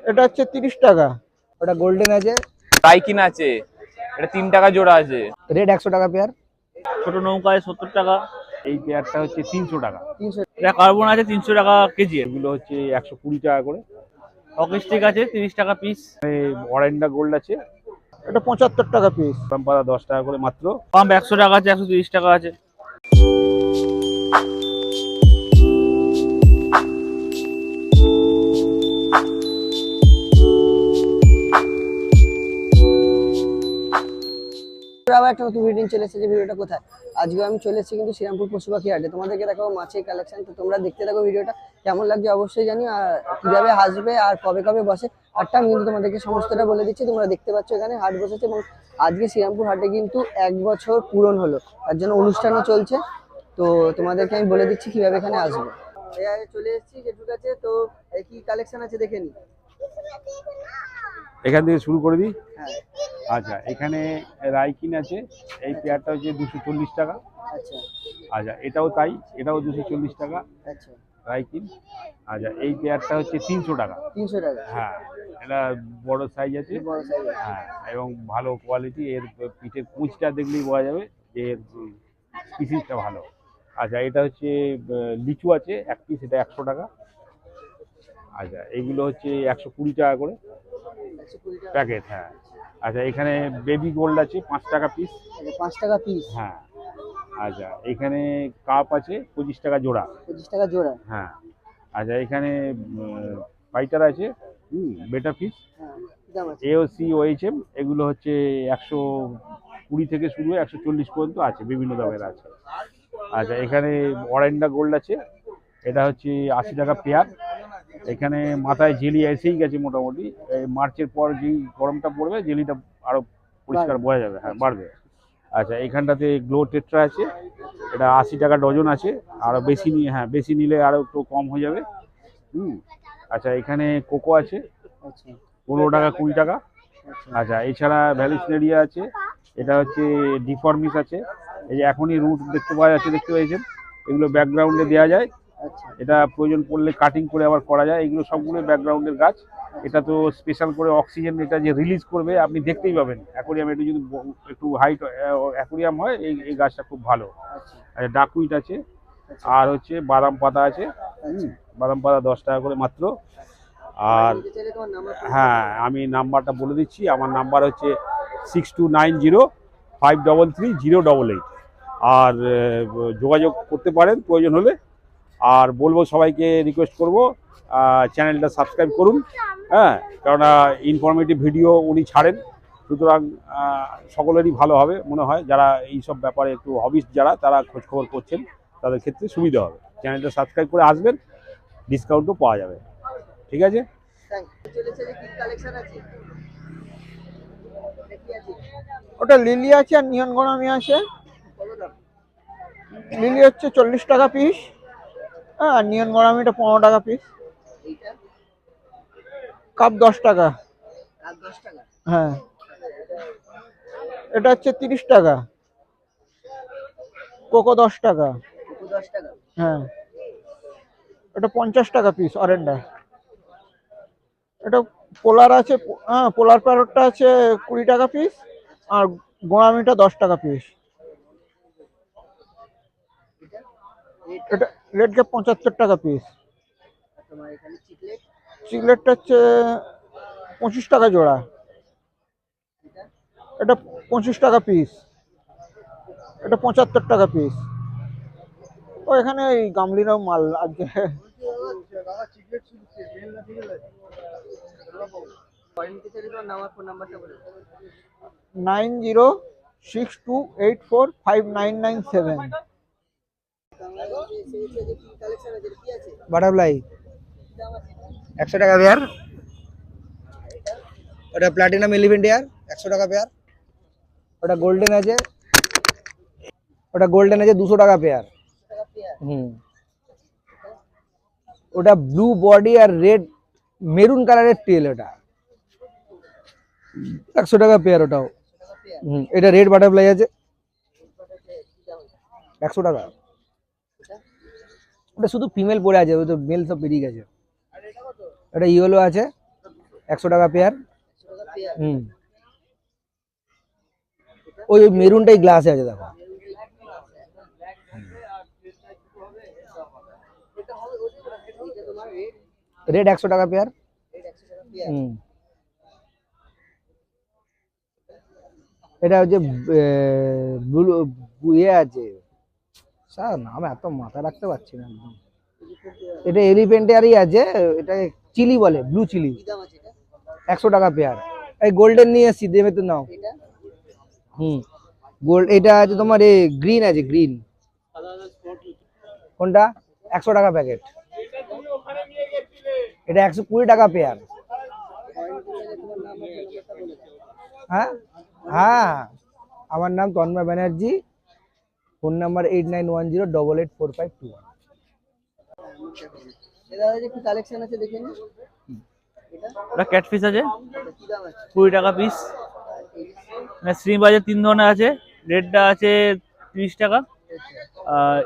এটা হচ্ছে 30 টাকা। ওটা গোল্ডেন আছে, রাইকিন আছে, এটা 3 টাকা জোড়া আছে। রেড 100 টাকা পেয়ার। ছোট নৌকায় 70 টাকা। এই পেয়ারটা হচ্ছে 300 টাকা। 300। এটা কার্বন আছে 300 টাকা কেজি। এগুলো হচ্ছে 120 টাকা করে। হকি স্টিক আছে 30 টাকা পিস। অরেন্ডা গোল্ড আছে, এটা 75 টাকা পিস। বাদাম পাতা 10 টাকা করে মাত্র। পাম্প 100 টাকা আছে, 130 টাকা আছে। আবার একটা নতুন ভিডিও চলে এসেছে। ভিডিওটা কোথায়? আজকে আমি চলে এসেছি কিন্তু শ্রীরামপুর পশু পাখি হাটে। তোমাদেরকে দেখাবো মাছের কালেকশন। তো তোমরা দেখতে থাকো ভিডিওটা, কেমন লাগছে অবশ্যই জানি, আর কিভাবে আসবে আর কবে কবে বসে হাটটা আমি কিন্তু তোমাদেরকে সমস্তটা বলে দিচ্ছি। তোমরা দেখতে পাচ্ছ এখানে হাট বসেছে, এবং আজকে শ্রীরামপুর হাটে কিন্তু 1 বছর পূরণ হলো, তার জন্য অনুষ্ঠানও চলছে। তো তোমাদেরকে আমি বলে দিচ্ছি কিভাবে এখানে আসবে। চলে এসেছি জেঠুর কাছে, তো কি কালেকশন আছে দেখে নি। এখান থেকে শুরু করে দিই। হ্যাঁ। আচ্ছা, এখানে রাইকিন আছে, এই পেয়ারটা হচ্ছে 240 টাকা। আচ্ছা আচ্ছা, এটাও তাই, এটাও 240 টাকা আচ্ছা। রাইকিন। আচ্ছা, এই পেয়ারটা হচ্ছে 300 টাকা। 300 টাকা। হ্যাঁ, এটা বড় সাইজ আছে। বড় সাইজ। হ্যাঁ, এবং ভালো কোয়ালিটি। এর পিঠের কুঁচটা দেখলেই বোঝা যাবে যে এর স্পিসিসটা ভালো। আচ্ছা, এটা হচ্ছে লিচু আছে 1 পিস, এটা 100 টাকা। আচ্ছা, এইগুলো হচ্ছে 120 টাকা করে 120 টাকা প্যাকেট। হ্যাঁ। আচ্ছা, এখানে বেবি গোল্ড আছে 5 টাকা পিস। 5 টাকা পিস। হ্যাঁ। আচ্ছা, এখানে কাপ আছে 25 টাকা জোড়া। 25 টাকা জোড়া। হ্যাঁ। আচ্ছা, এখানে ফাইটার আছে, বেটা ফিস, হ্যাঁ, কি দাম আছে? এওসি ওএইচএম, এগুলো হচ্ছে 120 থেকে শুরু হয়ে 140 পর্যন্ত আছে, বিভিন্ন দামের আছে। আচ্ছা, এখানে অরেন্ডা গোল্ড আছে, এটা হচ্ছে 80 টাকা পেয়ার। এখানে মাথায় জেলি এসেই গেছে মোটামুটি, এই মার্চের পর যেই গরমটা পড়বে জেলিটা আরো পরিষ্কার বোঝা যাবে। হ্যাঁ, বাড়বে। আচ্ছা, এখানটাতে গ্লো টেট্রা আছে, এটা 80 টাকা ডজন আছে। আরো বেশি নিয়ে, হ্যাঁ বেশি নিলে আরো একটু কম হয়ে যাবে। আচ্ছা, এখানে কোকো আছে 15 টাকা 20 টাকা। আচ্ছা, এছাড়া ভ্যালিসনেরিয়া আছে, এটা হচ্ছে ডিফর্মিস আছে, এই যে এখনই রুট দেখতে পাওয়া যাচ্ছে, দেখতে পেয়েছেন, এগুলো ব্যাকগ্রাউন্ডে দেওয়া যায়। এটা প্রয়োজন পড়লে কাটিং করে আবার করা যায়। এগুলো সবগুলো ব্যাকগ্রাউন্ডের গাছ। এটা তো স্পেশাল করে অক্সিজেন এটা যে রিলিজ করবে আপনি দেখতেই পাবেন। অ্যাকোরিয়াম একটু যদি একটু হাইট অ্যাকোরিয়াম হয়, এই গাছটা খুব ভালো। আচ্ছা, ডাকুইট আছে, আর হচ্ছে বাদাম পাতা আছে, বাদাম পাতা 10 টাকা করে মাত্র। আর হ্যাঁ, আমি নাম্বারটা বলে দিচ্ছি, আমার নাম্বার হচ্ছে 6290533088। আর যোগাযোগ করতে পারেন প্রয়োজন হলে। আর বলবো, সবাইকে রিকোয়েস্ট করব চ্যানেলটা সাবস্ক্রাইব করুন। হ্যাঁ, কেননা ইনফরমেটিভ ভিডিও উনি ছাড়েন, সুতরাং সকলেরই ভালো হবে মনে হয়। যারা এইসব ব্যাপারে একটু হবিস, যারা তারা খোঁজখবর করছেন, তাদের ক্ষেত্রে সুবিধা হবে। চ্যানেলটা সাবস্ক্রাইব করে আসবেন, ডিসকাউন্টও পাওয়া যাবে। ঠিক আছে। ওটা লিলি আছে আর নিয়ন গোলামি আছে। লিলি হচ্ছে 40 টাকা পিস, হ্যাঁ, আর নিয়ন গোলামিটা 15 টাকা পিস। কাপ 10 টাকা। হ্যাঁ, এটা হচ্ছে 30 টাকা। কোকো 10 টাকা। হ্যাঁ, এটা 50 টাকা পিস অরেন্ডা। এটা পোলার আছে, হ্যাঁ পোলার প্যারটটা আছে 20 টাকা পিস, আর গোড়ামিটা 10 টাকা পিস। এটা রেড ক্যাপ 75 টাকা পিস। চিকলেটটা হচ্ছে 25 টাকা জোড়া। এটা 25 টাকা পিস। এটা 75 টাকা পিস। ও এখানে এই গামলিরাও মাল আজকে। 9062845997। বাটারফ্লাই 100 টাকা পেয়ার। ওটা প্লাটিনাম এলিফেন্ট এয়ার 100 টাকা পেয়ার। ওটা গোল্ডেন আছে, 200 টাকা পেয়ার। ওটা ব্লু বডি আর রেড মেরুন কালারের টেল, ওটা 100 টাকা পেয়ার ওটাও। এটা রেড বাটারফ্লাই আছে 100 টাকা। ওটা শুধু ফিমেল পড়ে আছে, ওই তো মেল সব বেরিয়ে গেছে। এটা ইয়েলো আছে 100 টাকা পেয়ার। 100 টাকা পেয়ার। হুম, ওই ওই মেরুনটাই গ্লাসে আছে দেখো। এটা তোমার রেট রেড 100 টাকা পেয়ার। 100 টাকা পেয়ার। হুম, এটা হচ্ছে ব্লু ইয়ে আছে, স্যার নাম এত মাথায় রাখতে পারছি না একদম। এটা এলিফেন্টারই আছে, এটা চিলি বলে, ব্লু চিলি। কি দাম আছে এটা? 100 টাকা পেয়ার। এই গোল্ডেন নিয়ে এসছি, দেবে তো নাও। এটা হুম, গোল্ড এটা আছে তোমার, এই গ্রিন আছে, গ্রিন। কোনটা? 100 টাকা প্যাকেট। এটা 120 টাকা পেয়ার। হ্যাঁ হ্যাঁ, আমার নাম তন্ময় ব্যানার্জি, ফোন নাম্বার 8910884521। দাদা যে কি কালেকশন আছে দেখে নিন। এটা ওটা ক্যাটফিশ আছে এটা কি দাম আছে? 20 টাকা পিস। মানে শ্রিম্প আছে 3 ধরনের আছে, রেডটা আছে 30 টাকা,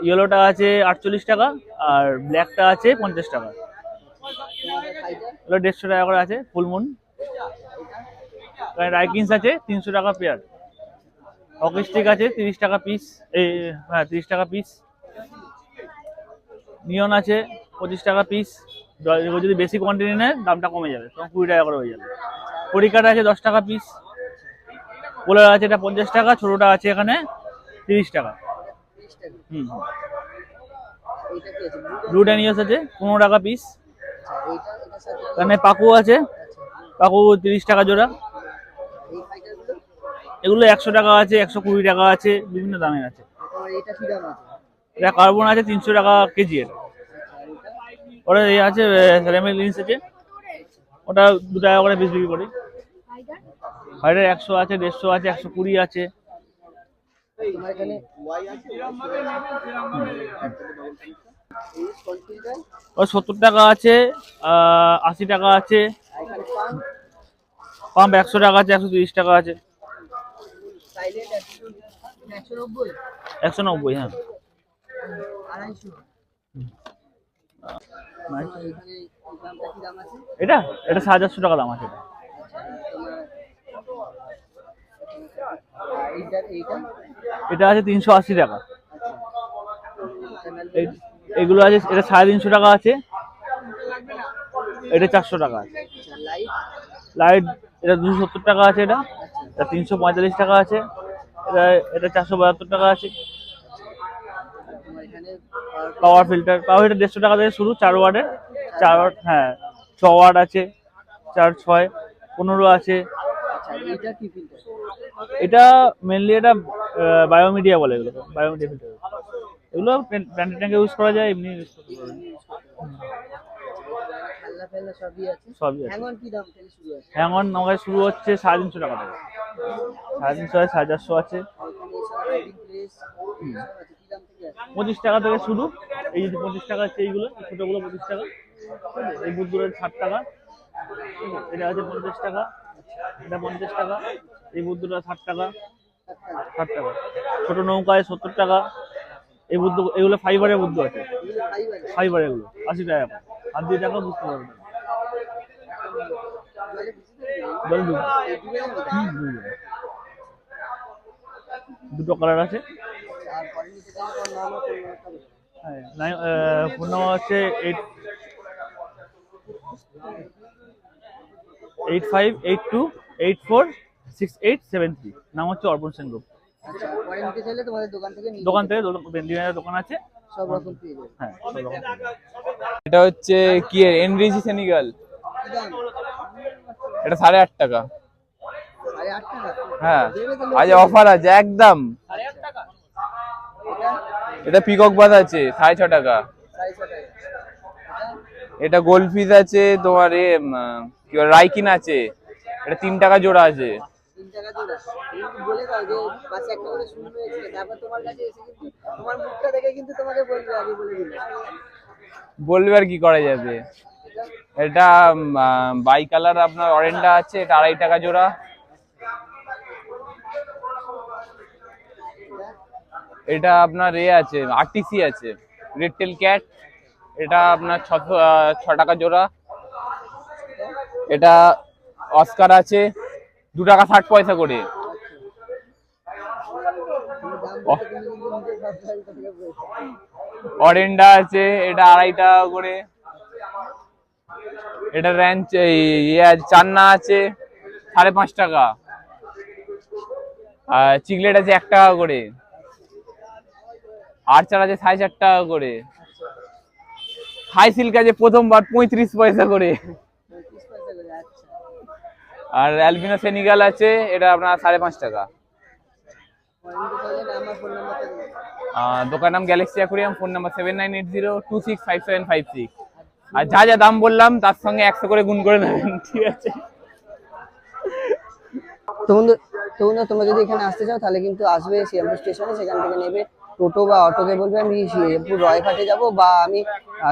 ইয়েলোটা আছে 48 টাকা, আর ব্ল্যাকটা আছে 50 টাকা। এগুলো 150 টাকা করে আছে ফুলমুন। রাইকিংস আছে 300 টাকা পেয়ার। হকি স্টিক আছে 30 টাকা পিস, এই হ্যাঁ 30 টাকা পিস। নিয়ন আছে 25 টাকা পিস। যদি বেশি কোয়ান্টিটি নেয় দামটা কমে যাবে, তখন 20 টাকা করে হয়ে যাবে। পরিকাটা আছে 10 টাকা পিস। পোলার আছে এটা 50 টাকা, ছোটটা আছে এখানে 30 টাকা। 30 টাকা। হুম, এটা কি আছে? ব্লু ড্যানিয়াস আছে 15 টাকা পিস। এটার সাথে এখানে পাকু আছে, পাকু 30 টাকা জোড়া। এই ফাইটারগুলো এগুলো 100 টাকা আছে, 120 টাকা আছে, বিভিন্ন দামের আছে। তোমার এটা কি দাম আছে? এটা কার্বন আছে 300 টাকা কেজি। এটা ওটা এই আছে সেরামিক লিন্স আছে, ওটা 2 টাকা করে পিস বিক্রি করি। হাইডার 100 আছে, 150 আছে, 120 আছে। তোমার এখানে ওয়াই আছে, এই কনফিউজটা ও 70 টাকা আছে, 80 টাকা আছে। এখানে পাম পাম্প 100 টাকা আছে, 130 টাকা আছে। সাইলেন্ট 190 190, হ্যাঁ। 250 এখানে এই দামটা কি দাম আছে? এটা এটা 450 টাকা দাম আছে। তোমার এইটা এটা আছে 380 টাকা। এগুলো আছে, এটা 350 টাকা আছে, এটা 400 টাকা আছে। লাইট লাইট এটা 270 টাকা আছে, এটা 345 টাকা আছে, এটা 472 টাকা আছে। তোমার এখানে পাওয়ার ফিল্টার 150 টাকা থেকে শুরু, 4 ওয়াটের। 4 ওয়াট, হ্যাঁ 6 ওয়াট আছে, 4, 6, 15 আছে। আচ্ছা এটা কি ফিল্টার? এটা মেনলি এটা বায়োমিডিয়া বলে, এগুলো বায়োমিডিয়া ফিল্টার। এগুলো প্ল্যান্টের ট্যাঙ্কে ইউজ করা যায়, এমনি ইউজ করতে পারবেন। খেলনা ফেলনা সবই আছে। সবই আছে। হ্যাঙ্গন কি দাম থেকে শুরু আছে? হ্যাঙ্গন আমাদের শুরু হচ্ছে 350 টাকা থেকে, 350 আছে, 450 আছে। এখানে এসব রাইডিং প্লেস সব আছে, কি দাম থেকে আছে? 25 টাকা থেকে শুরু। এই যদি 25 টাকা আছে, এইগুলো ছোটগুলো 25 টাকা, এই বুদ্ধুরের 60 টাকা, এটা আছে 50 টাকা, এটা 50 টাকা, এই বুদ্ধুটা 60 টাকা, 60 টাকা। ছোট নৌকায় 70 টাকা। এই বুদ্ধ, এগুলো ফাইবারের বুদ্ধ আছে, এগুলো ফাইবার ফাইবার, এগুলো 80 টাকা। হাত দিয়ে টাকা বুঝতে পারবেন। জলে ভিজে থাকে? জল ডুবে। ডুবে। দুটো কালার আছে। আর পরে নিতে চাইলে তোমার নাম আর ফোন নাম্বারটা বলো। হ্যাঁ, ফোন নাম্বার হচ্ছে 8582846873। নাম হচ্ছে অর্পণ সেনগুপ্ত। আচ্ছা পরে নিতে চাইলে তোমাদের দোকান থেকে নিয়ে দোকান থেকে ডিনারের দোকান আছে, সব রকম পেয়ে যাবে। হ্যাঁ সব রকম। এটা হচ্ছে কি এর এনরিচি সেনিগাল, কি দাম? এটা 8.5 টাকা। 8.5 টাকা? হ্যাঁ দেবে তাহলে? আজ অফার আছে একদম। এটা এটা পিকক বাদ আছে 6.5 টাকা। 450 টাকা। এটা গোল্ড ফিশ আছে তোমার, কি বলে রাইকিন আছে, এটা 3 টাকা জোড়া আছে। 3 টাকা জোড়া। তুমি বলে দাও যে পাশে একটা করে শুরু হয়েছে, তারপর তোমার কাছে এসে কিন্তু তোমার মুখটা দেখে কিন্তু তোমাকে বলবে, আগে বলে দিলে। বলবে আর কি করা যাবে। এটা বাই কালার আপনার অরেঞ্জটা আছে, এটা 2.5 টাকা জোড়া। এটা আপনার আছে আরটিসি আছে, রেড টেল ক্যাট, এটা আপনার 6 টাকা জোড়া। এটা অস্কার আছে 2 টাকা 60 পয়সা করে। অরেন্ডা আছে, এটা 2.5 টাকা করে। এটা র্যাঞ্চ চান্না আছে 5.5 টাকা। আর চিকলেট আছে 1 টাকা করে। আরচার আছে 4.5 টাকা করে। হাই সিল্ক আছে প্রথমবার 35 পয়সা করে। আর অ্যালবিনো সেনিগাল আছে, এটা আপনার 5.5 টাকা। দোকান নাম গ্যালাক্সি অ্যাকোরিয়াম, ফোন নাম্বার 7980265756। আর যা যা দাম বললাম তার সঙ্গে 100 করে গুণ করে নেবেন, ঠিক আছে? তো বন্ধুরা তোমরা যদি এখানে আসতে চাও তাহলে কিন্তু আসবে শ্রীরামপুর স্টেশনে, সেখান থেকে নেবে টোটো বা অটোকে বলবে আমি শ্রীরামপুর রয়ঘাটে যাবো বা আমি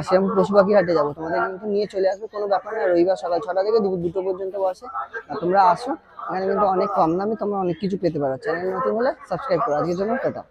শ্রীরামপুর পশু পাখি হাটে যাবো, তোমাদের কিন্তু নিয়ে চলে আসবে, কোনো ব্যাপার না। রবিবার সকাল 6টা থেকে দুপুর 2টো পর্যন্ত বসে। আর তোমরা আসো, এখানে কিন্তু অনেক কম দামে তোমরা অনেক কিছু পেতে পারো। চ্যানেল নতুন হলে সাবস্ক্রাইব করো। আজকের জন্য টাটা।